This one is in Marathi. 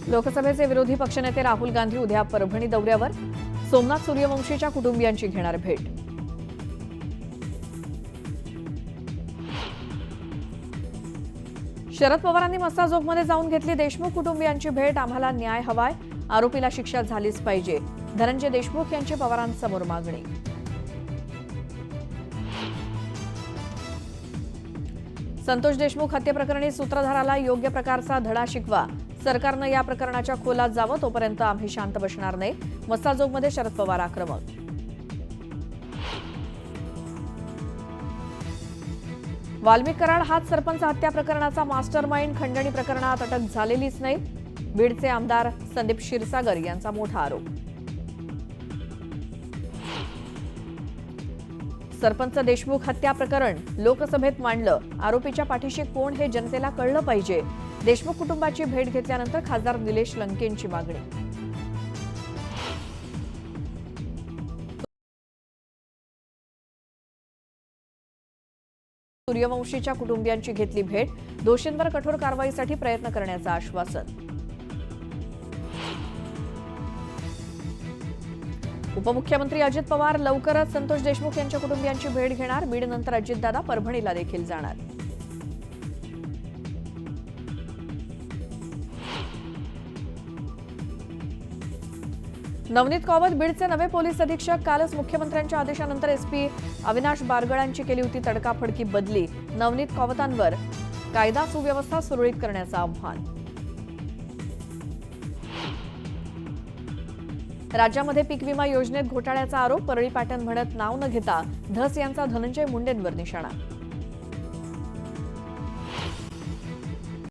लोकसभेचे विरोधी पक्षनेते राहुल गांधी उद्या परभणी दौऱ्यावर. सोमनाथ सूर्यवंशीच्या कुटुंबियांची घेणार भेट. शरद पवारांनी मस्साजोगमध्ये जाऊन घेतली देशमुख कुटुंबियांची भेट. आम्हाला न्याय हवाय, आरोपीला शिक्षा झालीच पाहिजे, धनंजय देशमुख यांची पवारांसमोर मागणी. संतोष देशमुख हत्येप्रकरणी सूत्रधाराला योग्य प्रकारचा धडा शिकवा. सरकारनं या प्रकरणाच्या खोलात जावं, तोपर्यंत आम्ही शांत बसणार नाही. मस्साजोगमध्ये शरद पवार आक्रमक. वाल्मिक कराड हाच सरपंच हत्या प्रकरणाचा मास्टरमाइंड. खंडणी प्रकरणात अटक झालेलीच नाही. बीडचे आमदार संदीप क्षीरसागर यांचा मोठा आरोप. सरपंच देशमुख हत्या प्रकरण लोकसभेत मांडलं. आरोपीच्या पाठीशी कोण हे जनतेला कळलं पाहिजे. देशमुख कुटुंबाची भेट घेतल्यानंतर खासदार निलेश लंकेंची मागणी. सूर्यवंशीच्या कुटुंबियांची घेतली भेट. दोषींवर कठोर कारवाईसाठी प्रयत्न करण्याचं आश्वासन. उपमुख्यमंत्री अजित पवार लवकरच संतोष देशमुख यांच्या कुटुंबियांची भेट घेणार. बीडनंतर अजितदादा परभणीला देखील जाणार. नवनीत कावत बीडचे नवे पोलीस अधीक्षक. कालच मुख्यमंत्र्यांच्या आदेशानंतर एसपी अविनाश बारगळांची केली होती तडकाफडकी बदली. नवनीत कावतांवर कायदा सुव्यवस्था सुरळीत करण्याचं आव्हान. राज्यामध्ये पीक विमा योजनेत घोटाळ्याचा आरोप. परळी पाटण म्हणत नाव न घेता धस यांचा धनंजय मुंडेंवर निशाणा.